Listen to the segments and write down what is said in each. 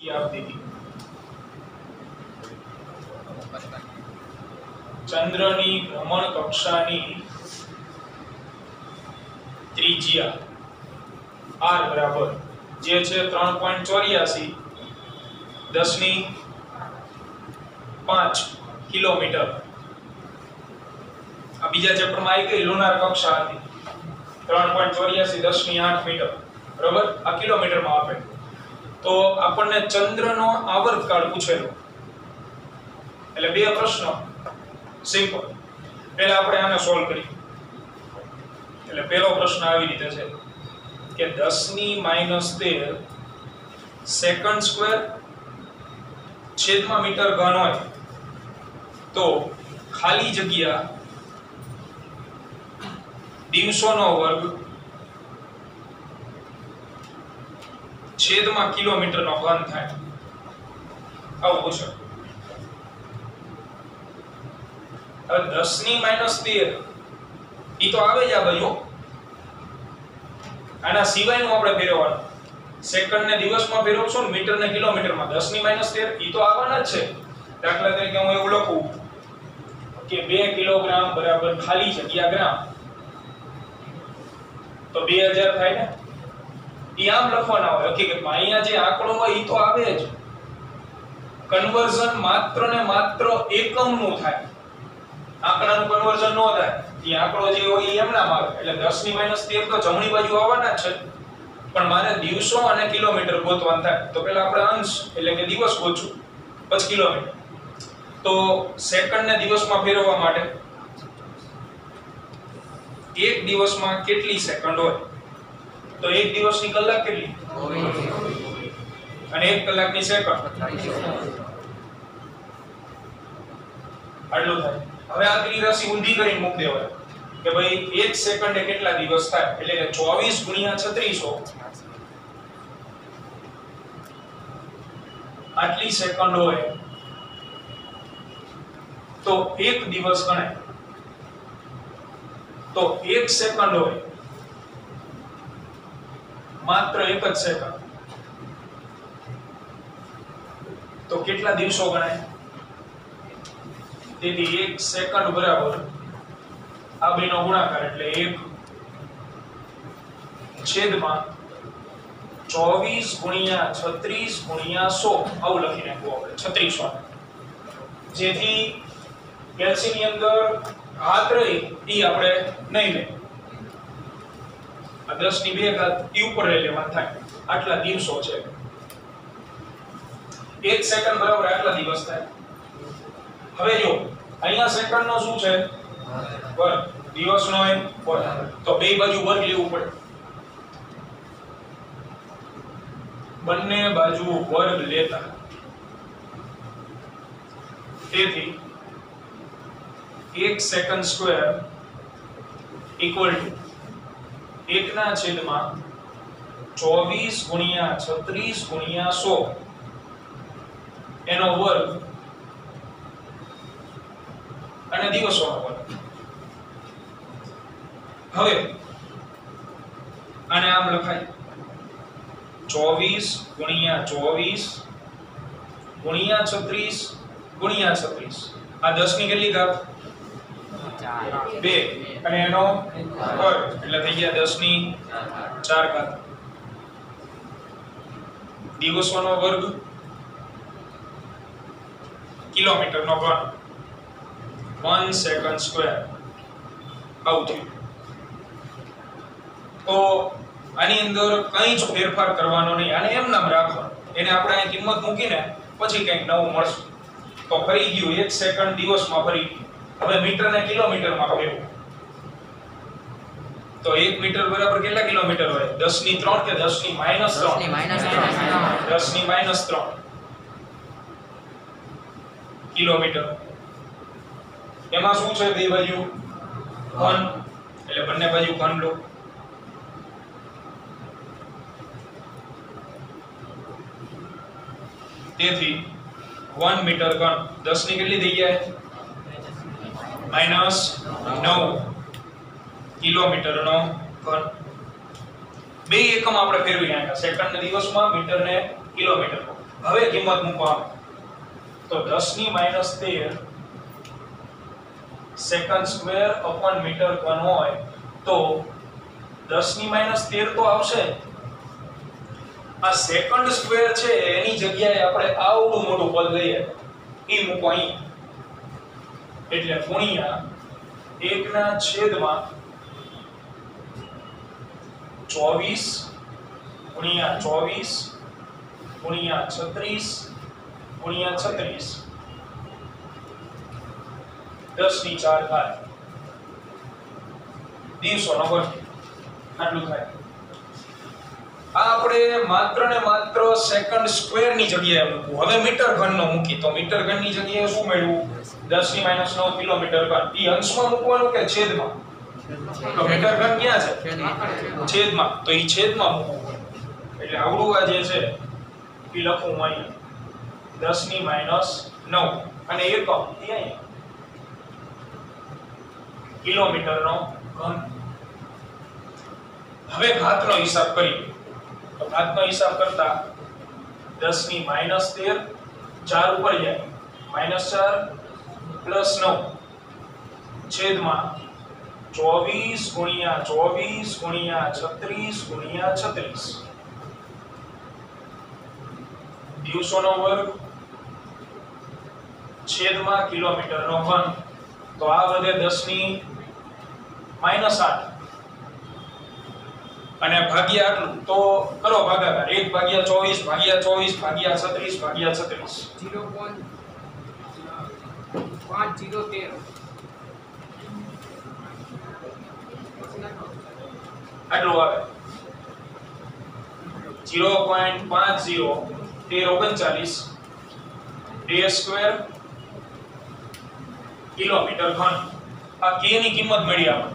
ये आप देखिए चंद्रनी भ्रमण कक्षानी त्रिज्या r बराबर जे છે 3.84 10 ની 5 કિલોમીટર આ બીજા ચેપ્ટર માં આવી ગઈ લુનાર કક્ષા હતી 3.84 10 ની 8 મીટર બરાબર આ કિલોમીટર માં આપે તો આપણને ચંદ્રનો આવર્તકાળ પૂછેલો એટલે બે પ્રશ્નો સિમ્પલ પહેલા આપણે આને સોલ્વ કરીએ એટલે પહેલો પ્રશ્ન આવી રીતે છે કે 10 ની -13 સેકન્ડ સ્ક્વેર છેદમાં મીટર ઘન હોય તો ખાલી જગ્યા દિવસોનો વર્ગ છેદમાં કિલોમીટરનો ઘન થાય આવું પૂછો હવે 10 ની -13 ઈ તો આવે જ આ બાજુ આના સિવાયનું આપણે ફેરવવાનું સેકન્ડ ને દિવસમાં ફેરવશો ને મીટર ને કિલોમીટરમાં 10 ની -13 ઈ તો આવવાના જ છે દાખલા તરીકે હું એવું લખું કે 2 કિલોગ્રામ બરાબર ખાલી જગ્યા ગ્રામ તો 2000 થાય ને ઈ આમ લખવાના હોય હકીકતમાં અહીંયા જે આંકડો હોય ઈ તો આવે જ કન્વર્ઝન માત્ર ને માત્ર એકમનું થાય આંકડાનું કન્વર્ઝન ન થાય ઈ આંકડો જે હોય ઈ એમનામ આવે એટલે 10 ની -13 તો જમણી બાજુ આવવાના જ છે પણ મારે દિવસો અને કિલોમીટર ગોતવાનું થાય તો પહેલા આપણે અંશ એટલે કે દિવસ ગોતશું પછી કિલોમીટર તો સેકન્ડ ને દિવસમાં ફેરવવા માટે એક દિવસમાં કેટલી સેકન્ડ હોય તો એક દિવસની કલાક કેટલી અને એક કલાકની સેકન્ડ આટલું થાય હવે આ ત્રિરાશિ ઊંધી કરીને મૂક દેવાય કે ભાઈ 1 સેકન્ડે કેટલા દિવસ થાય એટલે કે 24 * 3600 આટલી સેકન્ડ હોય તો એક દિવસ ગણાય તો 1 સેકન્ડ હોય માત્ર 1 જ સેકન્ડ તો કેટલા દિવસો ગણાય તેથી 1 સેકન્ડ બરાબર આ બેનો ગુણાકાર એટલે 1 છેદમાં 24 * 36 * 100 આવું લખી નાખવું આપણે 3600 જેથી કેલ્સીની અંદર ઘાત રહી ઈ આપણે નહીં લે આ 10 ની 2 ઘાત ઈ ઉપર લઈ લેવાનું થાય આટલા દિવસો છે 1 સેકન્ડ બરાબર આટલા દિવસ થાય હવે જો અહીંયા સેકન્ડ નો શું છે વર્ગ દિવસનો હોય વર્ગ તો બે બાજુ વર્ગ લેવું પડે બંને બાજુ વર્ગ લેતા તેથી 1 સેકન્ડ સ્ક્વેર ઇક્વલ ટુ 1 ના છેદમાં 24 * 36 * 100 એનો વર્ગ અને દિવસોનો વર્ગ હવે આને આમ લખાય 24 * 24 * 36 * 36 આ 10 ની કેટલી ઘાત 2 અને એનો વર્ગ એટલે થઈ ગયા 10 ની 4 ઘાત દિવસોનો વર્ગ કિલોમીટરનો ઘન 1 સેકન્ડ સ્ક્વેર આવું થયું તો આની અંદર કંઈ જ ફેરફાર કરવાનો નહીં આને એમ નામ રાખવાનું એને આપણે અહીં કિંમત મૂકીને પછી કંઈક નવું મળશે તો ફરી ગયું 1 સેકન્ડ દિવસમાં ફરી હવે મીટર ને કિલોમીટરમાં ફેરવું તો 1 મીટર બરાબર કેટલા કિલોમીટર હોય 10 ની 3 કે 10 ની -3 10 ની -3 કિલોમીટર એમાં શું છે બે બાજુ ઘન એટલે બંને બાજુ ઘન લો તેથી 1 મીટર ઘન 10 ની કેટલી થઈ જાય -9 કિલોમીટરનો ઘન બે એકમ આપણે ફેરવી નાખ્યા સેકન્ડ ને દિવસમાં મીટર ને કિલોમીટર હવે કિંમત મૂકવા તો 10 ની -13 સેકન્ડ સ્ક્વેર અપોન મીટર ઘન હોય તો 10 ની -13 તો આવશે. આ સેકન્ડ સ્ક્વેર છે એની જગ્યાએ આપણે આવડું મોટું પદ લઈએ ઈ મૂકો અહીં એટલે ગુણ્યા 1/24 ગુણ્યા 24 ગુણ્યા 36 ગુણ્યા 36 10 ની 4 થાય દિવસોનો વર્ગ આટલું થાય. આ આપણે માત્ર ને માત્ર સેકન્ડ સ્ક્વેર ની જગ્યાએ મૂકવું. હવે મીટર ઘન નો મૂકી તો મીટર ઘન ની જગ્યાએ શું મેળવું 10 ની -9 કિલોમીટર ઘન. ઈ અંશમાં મૂકવાનું કે છેદમાં? તો મીટર ઘન ક્યાં છે? છેદમાં. તો ઈ છેદમાં મૂકવું એટલે આવડું આ જે છે ઈ લખું અહીં 10 ની -9 અને એકમ એ અહીં કિલોમીટર નો ઘન. હવે ઘાતનો હિસાબ કરીએ તો ઘાતનો હિસાબ કરતા 10 ની -13 4 ઉપર જાય -4 +9 છેદમાં 24 ગુણ્યા 24 ગુણ્યા 36 ગુણ્યા 36 દિવસોનો વર્ગ છેદમાં કિલોમીટરનો ઘન. તો આ વધે 10 ની -8 અને ભાગ્યા આટલું તો કરો ભાગાકાર 1/24 ભાગ્યા 24 ભાગ્યા 36 ભાગ્યા 36 0.5013 આટલું આવે 0.50 39 d સ્ક્વેર કિલોમીટર ઘન. આ k ની કિંમત મળી આપણે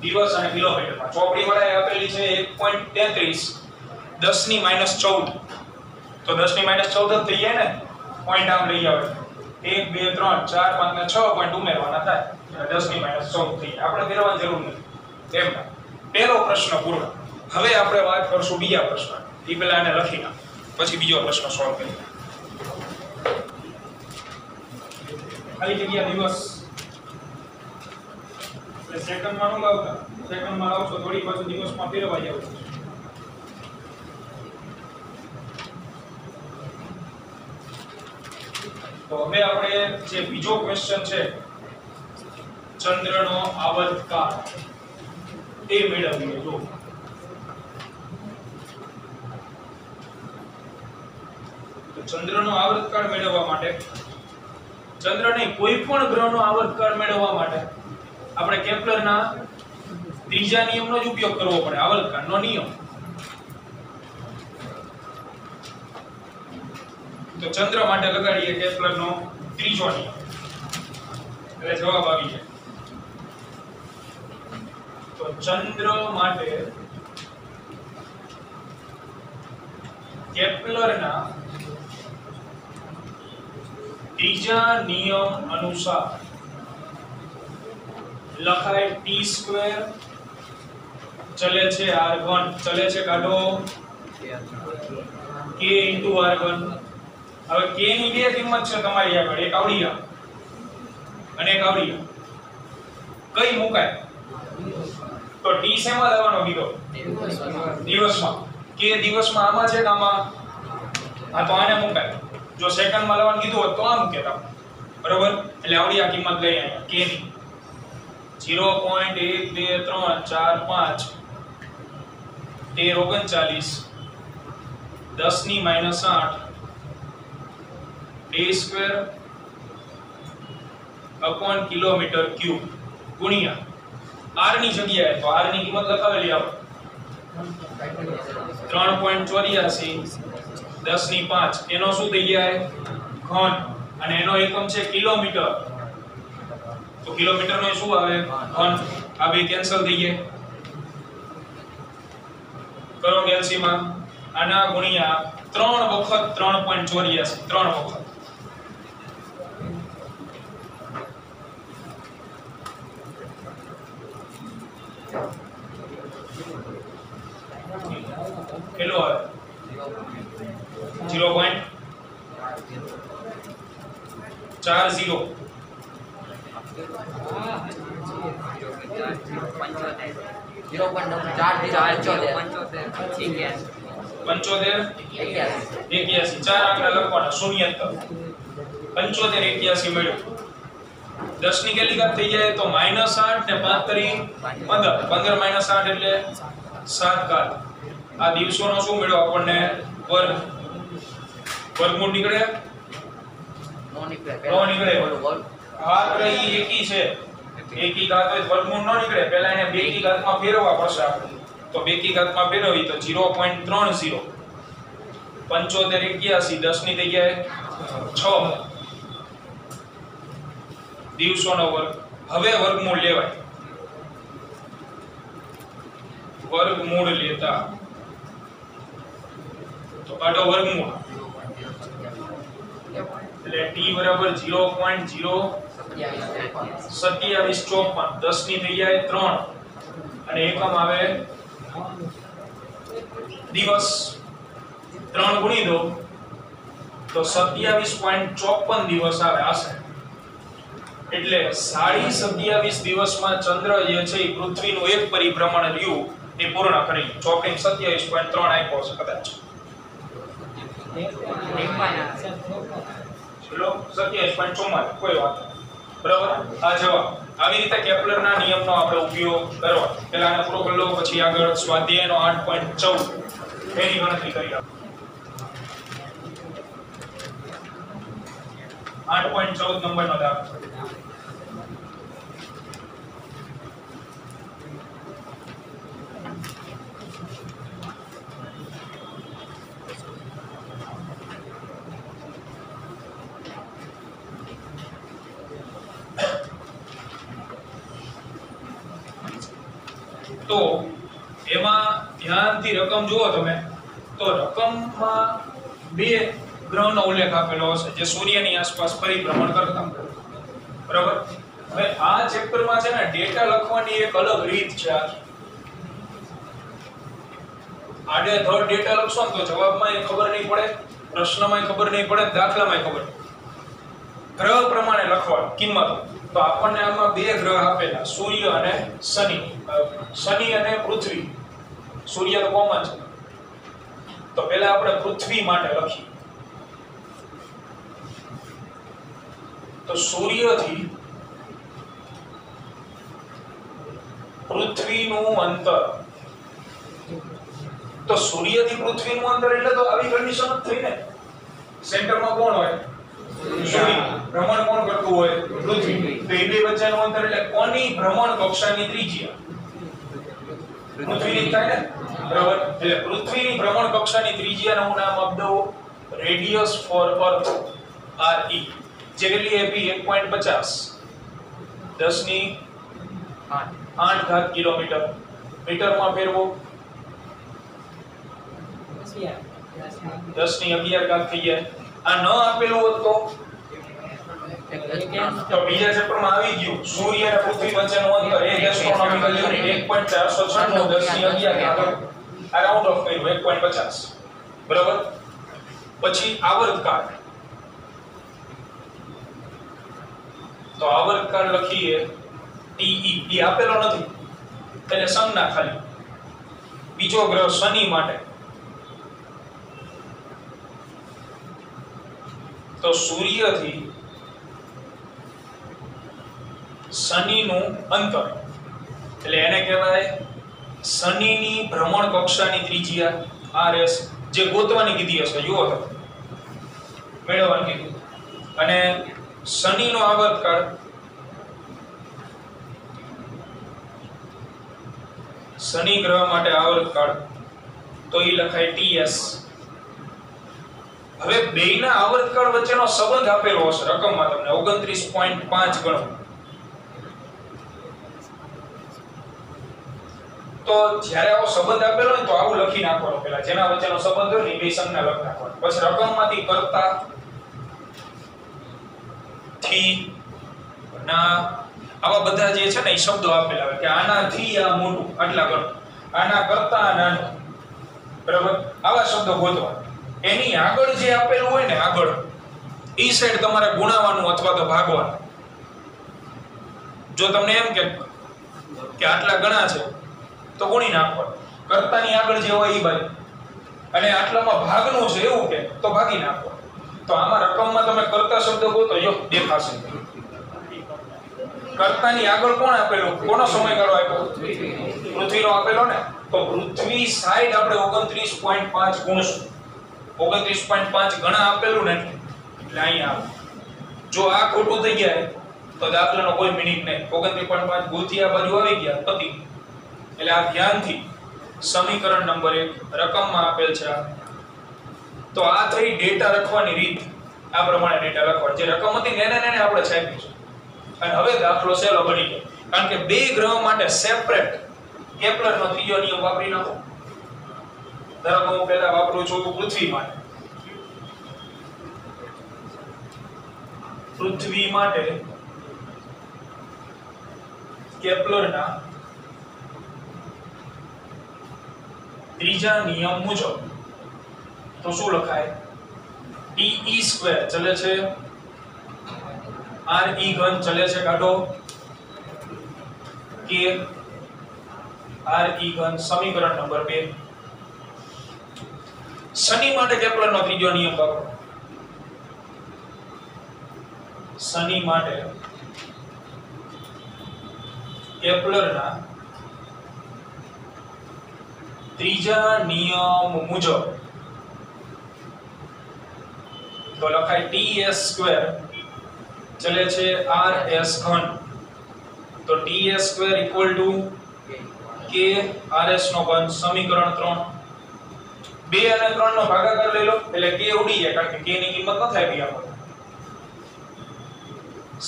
દિવસ અને કિલોમીટરમાં. ચોપડી વાળાએ આપેલી છે 1.33 10 ની -14 તો 10 ની -14 જ થઈ જાય ને. પોઈન્ટ આમ લઈ આવે 1 2 3 4 5 ને 6 પોઈન્ટ ઉમેરવાના થાય એટલે 10 ની -14 થઈ જાય. આપણે ફેરવવાની જરૂર નથી. એમ પહેલો પ્રશ્ન પૂરો. હવે આપણે વાત કરશું બીજા પ્રશ્ન. એ પહેલા આને લખી નાખ પછી બીજો પ્રશ્ન સોલ્વ કરીએ. ખાલી જગ્યા દિવસ સેકન્ડમાં નું લાવતા સેકન્ડમાં લાવશો થોડી પાછું દિવસમાં ફેરવા જાવ. તો હવે આપણે જે બીજો ક્વેશ્ચન છે ચંદ્રનો આવર્તકાળ એ મેળવીએ. જો તો ચંદ્રનો આવર્તકાળ મેળવવા માટે ચંદ્રને કોઈ પણ ગ્રહનો આવર્તકાળ મેળવવા માટે આપણે કેપ્લરના ત્રીજા નિયમનો જ ઉપયોગ કરવો પડે. આવર્તકાળનો નિયમ. તો ચંદ્ર માટે લગાડીએ કેપ્લરનો ત્રીજો નિયમ એટલે જવાબ આવી જાય. તો ચંદ્ર માટે કેપ્લરના ત્રીજા નિયમ અનુસાર લખાય t² ચલે છે r3 ચલે છે કાઢો k * r3. હવે k ની બે કિંમત છે તમારી આગળ. એક આવડી અને એક આવડી. કઈ મુકાય? તો t શેમાં લેવાનો કીધો? દિવસમાં. k દિવસમાં આમાં છે કે આમાં? આ તો આને મુકાય. જો સેકન્ડમાં લેવાનું કીધું હોત તો આ મૂકે તમે. બરોબર? એટલે આવડી આ કિંમત લઈ આયા k ની 0.1234 5 39 10 ની -8 d² અપોન કિલોમીટર ક્યુબ ગુણ્યા r ની જગ્યાએ તો r ની કિંમત લખાવેલી આપણે 3.84 10 ની 5 એનો શું થઈ જાય? ઘન. અને એનો એકમ છે કિલોમીટર. તો કિલોમીટર નો શું આવે? ઘન. આ બે કેન્સલ થઈ જાય. કરો કેલ્સીમાં આના ગુણ્યા 3 વખત 3.84 3 વખત કેટલો આવે? 0.5 4 0 81 ચાર આંકડા લખવાના શૂન્યંતર 75 81 મળ્યું 10 ની કેટલી ઘાત થઈ જાય તો -8 ને 5 તરી 15 15 - 8 એટલે 7 ઘાત આ દિવસોનો શું મળ્યો આપણને વર્ગ વર્ગમૂળ નીકળે નો નીકળે ઘાત રહી એકી છે એકી ઘાત હોય વર્ગમૂળ નો નીકળે પહેલા એને બે કી ઘાતમાં ફેરવવા પડશે આપણે તો બે કી ઘાતમાં ફેરવી તો 0.30 75 81 10 ની જગ્યાએ 6 દિવસોનો વર્ગ હવે વર્ગમૂળ લેવાય વર્ગમૂળ લેતા તો કાઢો વર્ગમૂળ એટલે t બરાબર 0.02754 10 ની જગ્યાએ 3 અને એકમ આવે દિવસ 3 ગુણી દો તો 27.54 દિવસ આવે આશરે એટલે 27 દિવસમાં ચંદ્ર જે છે એ પૃથ્વીનું એક પરિભ્રમણ રહ્યું એ પૂર્ણ કરી ચોકડી 27.3 આપ્યો છે કદાચ ચલો 27.44 કોઈ વાત બરાબર આ જવાબ આવી રીતે કેપ્લરના નિયમનો આપણે ઉપયોગ કરવો પહેલા આને પૂરો કરી લો પછી આગળ સ્વાધ્યાયનો 8.14 એની ગણતરી કરી આપો 8.14 નંબરનો દાખલો તો એમાં ધ્યાનથી રકમ જુઓ તમે તો રકમમાં બે ગ્રહનો ઉલ્લેખ આપેલો હશે જે સૂર્યની આસપાસ પરિભ્રમણ કરતા બરાબર હવે આ ચેપ્ટરમાં છે ને ડેટા લખવાની એક અલગ રીત છે આડે ધડ ડેટા લખશો તો જવાબમાં એ ખબર નહીં પડે પ્રશ્નમાં ખબર નહીં પડે દાખલામાં ખબર ગ્રહ પ્રમાણે લખવાનું કિંમતો તો આપણને આમાં બે ગ્રહ આપેલા સૂર્ય અને શનિ શનિ અને પૃથ્વી સૂર્ય તો કોમન છે તો પહેલા આપણે પૃથ્વી માટે લખીએ તો સૂર્યથી પૃથ્વીનું અંતર તો સૂર્યથી પૃથ્વીનું અંતર એટલે તો આવી કન્ડિશન જ થઈ ને સેન્ટરમાં કોણ હોય સૂર્ય ભ્રમણ કોણ કરતું હોય પૃથ્વી તો એ બે વચ્ચેનું અંતર એટલે કોની ભ્રમણ કક્ષાની ત્રિજ્યા પૃથ્વીની થાય ને બરાબર એટલે પૃથ્વીની ભ્રમણ કક્ષાની ત્રિજ્યાનું નામ આપી દો રેડિયસ ફોર અર્થ RE જે કેટલી આપી 1.50 10 ની 8 ઘાત કિલોમીટર મીટરમાં ફેરવો 10 ની 11 ઘાત થઈ જાય આ ન આપેલું હોત તો બીજા ચેપ્ટરમાં આવી ગયું સૂર્ય અને પૃથ્વી વચ્ચેનું અંતર એક એસ્ટ્રોનોમિકલ યુનિટ 1.496 10 ની 11 ઘાત આ રાઉન્ડ ઓફ કર્યું 1.50 બરાબર પછી આવર્તકાળ તો આવર્તકાળ લખીએ TE એ આપેલો નથી એટલે સંજ્ઞા ખાલી બીજો ગ્રહ શનિ માટે તો સૂર્યથી શનિનું અંતર એટલે એને કહેવાય શનિની ભ્રમણ કક્ષાની ત્રિજ્યા RS જે ગોતવાની કીધી હશે જુઓ તો મેળવવાની કીધું અને શનિનો આવર્તકાળ શનિ ગ્રહ માટે આવર્તકાળ તો એ લખાય TS હવે બેયના આવર્તકાળ વચ્ચેનો સંબંધ આપેલો હશે રકમમાં તમને 29.5 ગણો તો જ્યારે આવો સંબંધ આપેલો હોય તો આવું લખી નાખવાનો પહેલા જેના વચ્ચેનો સંબંધ હોય ને બે સંજ્ઞા લખી નાખવાનો પછી રકમમાંથી કરતા થી ના આવા બધા જે છે ને એ શબ્દો આપેલા હોય કે આનાથી આ મોટું આટલા ગણો આના કરતા નાનું બરાબર આવા શબ્દો ગોતવા એની આગળ જે આપેલું હોય ને આગળ ઈ સાઈડ તમારે ગુણાવાનું અથવા તો ભાગવાનું. જો તમને એમ કે આટલા ગણા છે તો ગુણી નાખવાનું. કર્તાની આગળ જે હોય ઈ બાજુ અને આટલામાં ભાગનું છે એવું કે તો ભાગી નાખવાનું. તો આમાં રકમમાં તમે કર્તા શબ્દ ગોતો જો દેખાશે. કર્તાની આગળ કોણ આપેલું? કોનો સમયગાળો આપ્યો? પૃથ્વીનો આપેલો ને. તો પૃથ્વી સાઈડ આપણે 29.5 ગુણશું. 29.5 ગણા આપેલું ને એટલે અહીંયા આવે. જો આ ખોટું થઈ જાય તો દાખલાનો કોઈ મિનિંગ નહીં. 29.5 ભૂલથી આ બાજુ આવી ગયા પતિ. એટલે આ ધ્યાનથી સમીકરણ નંબર 1 રકમમાં આપેલ છે. તો આ થઈ ડેટા લખવાની રીત. આ પ્રમાણે ડેટા લખવાનો. જે રકમ હતી ને એને આપણે છાપી છે. અને હવે દાખલો સહેલો બની ગયો. કારણ કે બે ગ્રહ માટે સેપરેટ કેપ્લરનો ત્રીજો નિયમ વાપરી નાખો. ધારો કે હું પહેલા વાપરું છું પૃથ્વી માટે. પૃથ્વી માટે કેપ્લરના ત્રીજા નિયમ મુજબ તો શું લખાય? te² ચલે છે, re ઘન ચલે છે કાઢો, કે re ઘન. સમીકરણ નંબર 2. શનિ માટે કેપ્લરનો ત્રીજો નિયમ વાપરો. શનિ માટે કેપ્લરના ત્રીજા નિયમ મુજબ તો લખાય ts² ચલે છે rs ઘન. તો ts² k rs નો ઘન. સમીકરણ 3. 2 અને 3 નો ભાગાકાર લઈ લો એટલે k ઉડી જાય કારણ કે k ની કિંમત ન થાય બી આપણે.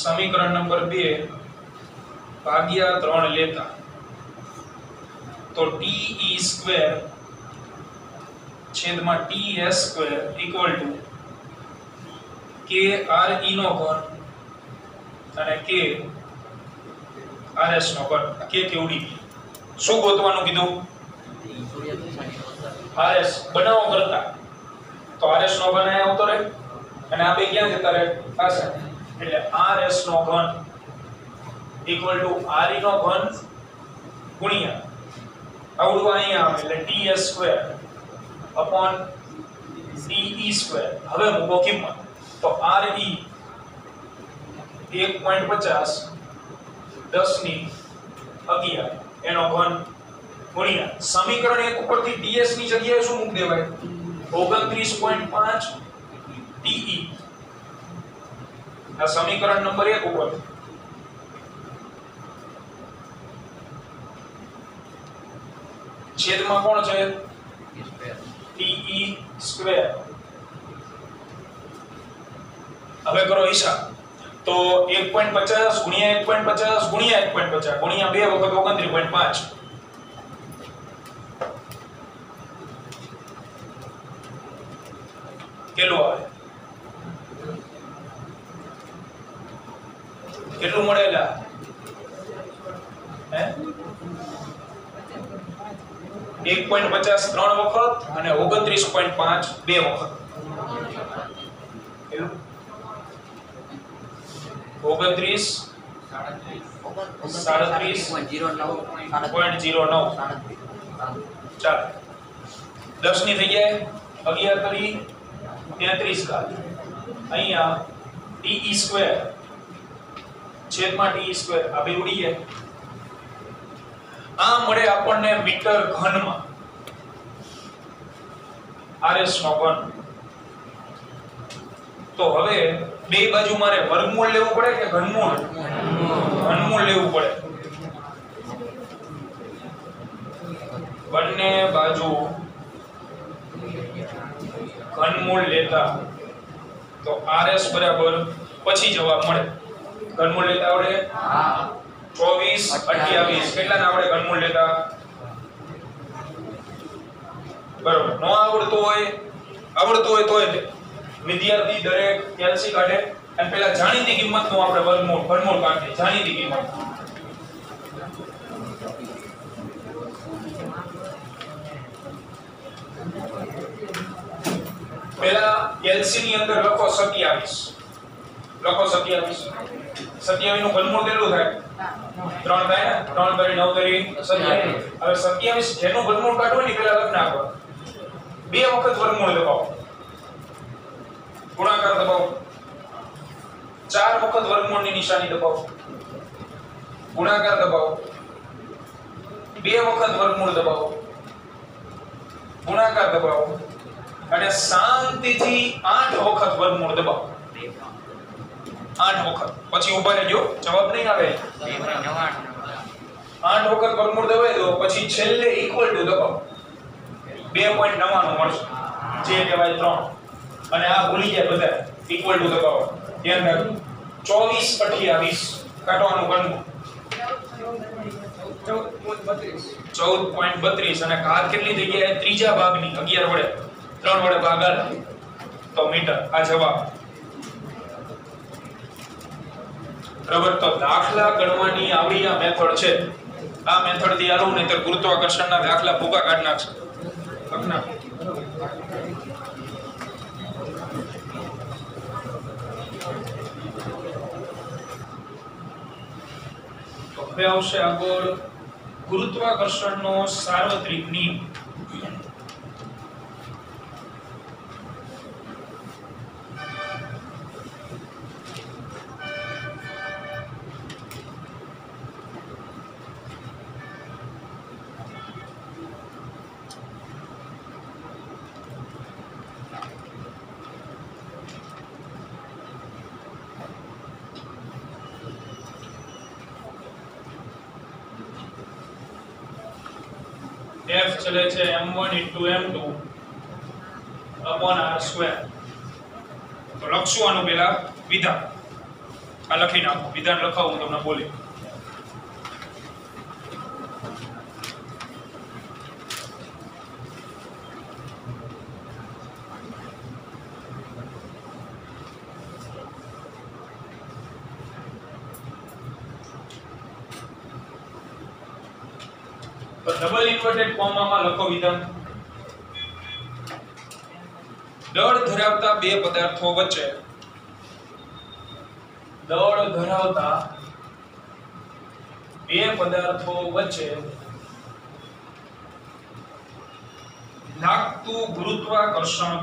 સમીકરણ નંબર 2 ભાગ્યા 3 લેતા તો te² છેદમાં ts² k re નો ઘન અને k rs નો ઘન. k થી ઉડી ગઈ. શું ગોતવાનું કીધું? rs બનાવો કરતા તો rs નો ઘન અહીંયા આવતો રહે અને આ બે ક્યાં જતા રહે? પાછા. એટલે rs નો ઘન re નો ઘન ગુણ્યા આવડું અહીંયા આવે એટલે ts² upon te². હવે મૂકો કિંમત. તો re 1.50 10^11 એનો ઘન ગુણ્યા સમીકરણ 1 ઉપરથી ts ની જગ્યાએ શું મૂકી દેવાય? 29.5 te. આ સમીકરણ નંબર 1 ઉપર છેદમાં કોણ છે? te². હવે કરો હિસાબ. તો 1.50 ગુણ્યા 1.50 ગુણ્યા 1.50 ગુણ્યા 2 વખત 29.5 કેટલું આવે? કેટલું મળેલા? હે 1.50 3 વખત અને 29.5 2 વખત. 29 37.09 ચાલો 10 ની થઈ જાય 11 કરી 33 ઘાત. અહીંયા te² છેદમાં te² આ બે ઉડી જાય. આ મળે આપણને મીટર ઘનમાં rs નો ઘન. તો હવે બે બાજુ મારે વર્ગમૂળ લેવું પડે કે ઘનમૂળ? ઘનમૂળ લેવું પડે. બંને બાજુ ઘનમૂળ લેતા તો rs બરાબર પછી જવાબ મળે. ઘનમૂળ લેતા આવડે? હા. 24 28 કેટલાના આવડે ઘનમૂળ લેતા? બરોબર. નો આવડતું હોય તોય વિદ્યાર્થી દરેક કેલ્સી કાઢે અને પહેલા જાણીતી કિંમતનું આપણે ઘનમૂળ કાઢીએ. જાણીતી કિંમત પહેલા કેલ્સી ની અંદર લખો 27. લખો 27. 27 નું ઘનમૂળ કેટલું થાય? 3 થાય ને? 3 કરી 9 કરી 27. હવે 27 જેનું ઘનમૂળ કાઢવું ને પેલા લખ નાખો. 2 વખત વર્ગમૂળ દબાવો. ગુણાકાર દબાવો. 4 વખત વર્ગમૂળની નિશાની દબાવો. ગુણાકાર દબાવો. 2 વખત વર્ગમૂળ દબાવો. ગુણાકાર દબાવો. અને શાંતિથી 8 વખત વર્ગમૂળ દબાવો. 8 વખત. પછી ઊભા રહેજો, જવાબ નહીં આવે. 8 વખત વર્ગમૂળ દબાવી દો, પછી છેલ્લે ઇક્વલ ટુ દબાવો. 2.99 મળશે, જે કહેવાય 3. અને આ ભૂલી જાય બધા, ઇક્વલ ટુ દબાવો. ધ્યાન રાખજો. 24 28 કાઢવાનું ઘનમૂળ 14.32 અને ઘાત કેટલી થઈ ગયા? ત્રીજા ભાગની 11 વડે 3 વડે ભાગાકાર તો મીટર. આ જવાબ. બરાબર. તો દાખલા ગણવાની આવડી આ મેથડ છે. આ મેથડ થી આલું નહીતર ગુરુત્વાકર્ષણના દાખલા ભૂકા કાઢ નાખશે. લખના તો હવે આવશે આગળ ગુરુત્વાકર્ષણનો સાર્વત્રિક નિયમ. F ચલે છે m1 m2 r². તો લખશું આનું પહેલા વિધાન. આ લખી નાખો. વિધાન લખાવું તમને બોલી. તો ડબલ ઇન્વર્ટેડ કોમામાં લખો વિધાન. દળ ધરાવતા બે પદાર્થો વચ્ચે લાગતું ગુરુત્વાકર્ષણ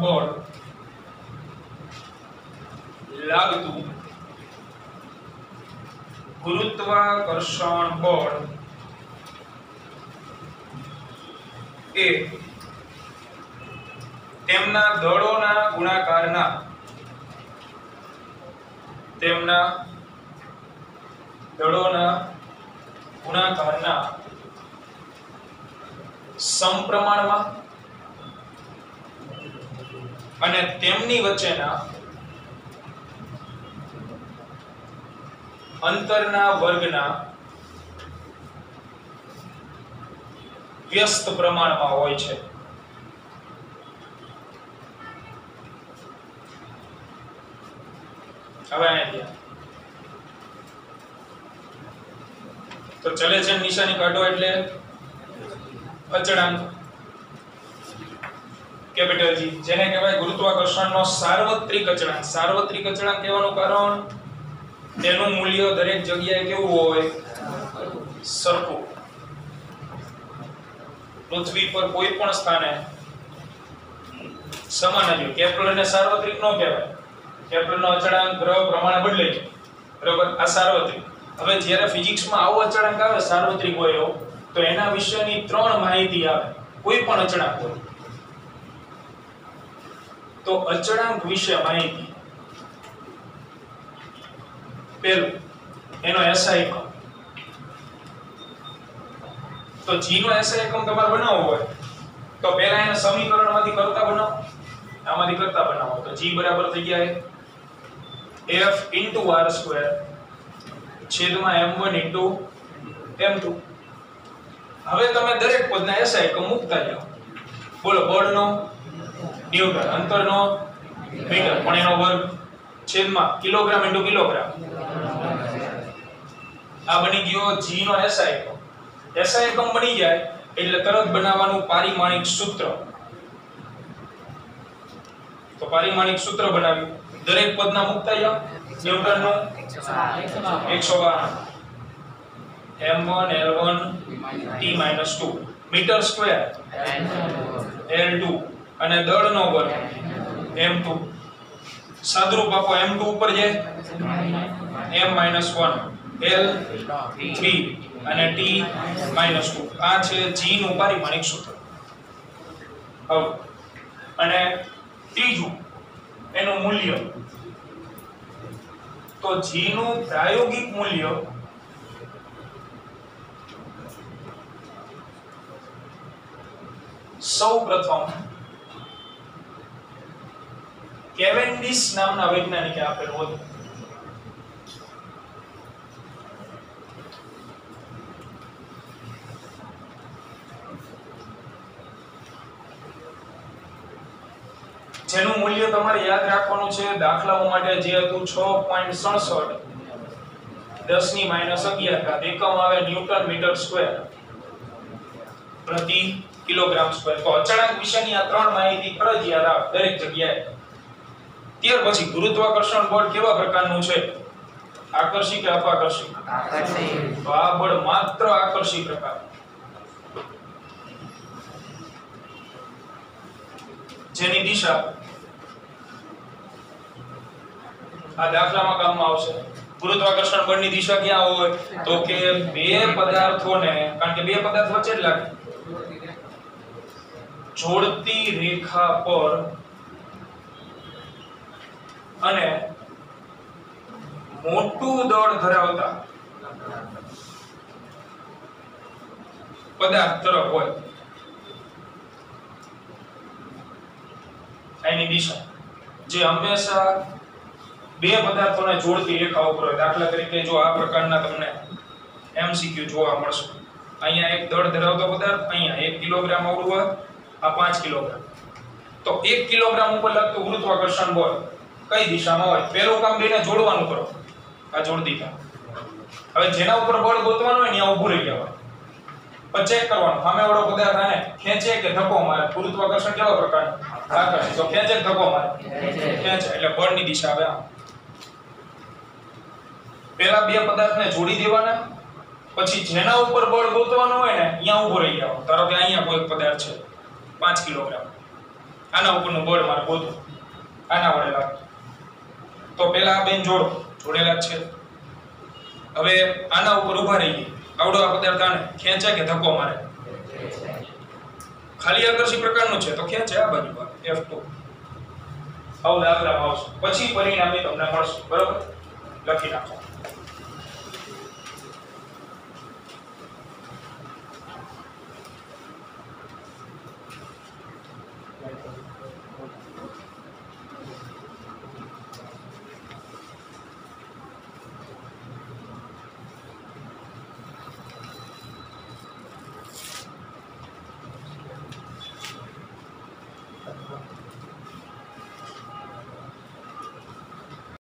બળ એ તેમના દળોના ગુણાકારના સમપ્રમાણમાં અને તેમની વચ્ચેના અંતરના વર્ગના વ્યસ્ત પ્રમાણમાં હોય છે. હવે અહીંયા તો ચલે છે નિશાની કાઢો એટલે અચળાંક કેપિટલ G, જેને કહેવાય ગુરુત્વાકર્ષણનો સાર્વત્રિક અચળાંક. સાર્વત્રિક અચળાંક કહેવાનું કારણ તેનું મૂલ્ય દરેક જગ્યાએ કેવું હોય? સરખું. પૃથ્વી પર કોઈ પણ સ્થાને સમાન જ હોય. કેપ્લરને સાર્વત્રિક ન કહેવાય. કેપ્લરનો અચળાંક ગ્રહ પ્રમાણે બદલે છે. બરાબર. આ સાર્વત્રિક. હવે જ્યારે ફિઝિક્સમાં આવો અચળાંક આવે સાર્વત્રિક હોય એવો, તો એના વિશેની 3 માહિતી આવે. કોઈ પણ અચળાંક હોય તો અચળાંક વિશે માહિતી. પહેલું એનો SI એકમ. તો G નો SI એકમ તમારે બનાવવો હોય તો પહેલા એને સમીકરણમાંથી કરતા બનાવો. આમાંથી કરતા બનાવો તો G બરાબર થઈ જાય F * r² છેદમાં m1 * m2. હવે તમે દરેક પદના SI એકમ મૂકતા જાઓ. બોલો. બળનો ન્યૂટન, અંતરનો મીટર, પણ એનો વર્ગ છેદમાં કિલોગ્રામ * કિલોગ્રામ. આ બની ગયો G નો SI એકમ. SI એકમ બની જાય એટલે તરત બનાવવાનું પારિમાણિક સૂત્ર. તો પારિમાણિક સૂત્ર બનાવ્યું. દરેક પદના મૂકતા જાઓ. ન્યૂટનનું 112 m1 l1 t-2 metre square l2 અને દળનો વર્ગ m2 સાદરૂપ આપો m2 ઉપર જાય m-1 l3 અને t-2 આ છે g નું પારિમાણિક સૂત્ર હવે અને ત્રીજું એનું મૂલ્ય તો g નું પ્રાયોગિક મૂલ્ય સૌપ્રથમ કેવેન્ડિશ નામના વૈજ્ઞાનિકે આપેલું હતું જેનું મૂલ્ય તમારે યાદ રાખવાનું છે દાખલાઓ માટે જે હતું 6.67 10⁻11 ઘાત એકમ આવે ન્યૂટન મીટર સ્ક્વેર પ્રતિ કિલોગ્રામ સ્ક્વેર તો અચળાંક વિશેની આ ત્રણ માહિતી ફરજિયાત આપ દરેક જગ્યાએ ત્યાર પછી ગુરુત્વાકર્ષણ બળ કેવા પ્રકારનું છે આકર્ષી કે અપાકર્ષી આકર્ષી તો આ બળ માત્ર આકર્ષી પ્રકાર જેની દિશા આ દાખલામાં કામમાં આવશે ગુરુત્વાકર્ષણ બળની દિશા ક્યાં હોય તો કે બે પદાર્થોને કારણ કે બે પદાર્થ વચ્ચે જ લાગે જોડતી રેખા પર અને મોટું દળ ધરાવતા પદાર્થ તરફ હોય એની દિશા જે હંમેશા બે પદાર્થોને જોડતી રેખા ઉપર હોય દાખલા તરીકે જો આ પ્રકારના તમને એમસીક્યુ જોવા મળશે અહીંયા એક દળ ધરાવતો પદાર્થ અહીંયા 1 કિલોગ્રામ આવડું હોય આ 5 કિલોગ્રામ તો 1 કિલોગ્રામ ઉપર લાગતું ગુરુત્વાકર્ષણ બળ કઈ દિશામાં હોય પહેલું કામ બેને જોડવાનું કરો આ જોડ દીધા હવે જેના ઉપર બળ ગોતવાનું હોય ત્યાં ઊભું રહી જવાનું પછી ચેક કરવાનું સામે વાળો પદાર્થ આને ખેંચે કે ધક્કો મારે ગુરુત્વાકર્ષણ કેવા પ્રકારનું આકર્ષણ તો ખેંચે કે ધક્કો મારે ખેંચે એટલે બળની દિશા આવે પહેલા બે પદાર્થને જોડી દેવાના પછી જેના ઉપર બળ ગોતવાનું હોય ને ત્યાં ઊભો રહી જાવ ધારો કે અહીંયા કોઈ પદાર્થ છે 5 કિલોગ્રામ આના ઉપરનું બળ મારે ગોતવું આના વડે લાગે તો પહેલા આ બેન જોડેલા જ છે હવે આના ઉપર ઊભા રહીએ આવડો આ પદાર્થ આને ખેંચે કે ધક્કો મારે ખાલી આકર્ષી પ્રકારનું છે તો ખેંચે આ બાજુ F2 આવું દાખલામાં આવશે પછી પરિણામે તમને મળશે બરાબર લખી નાખો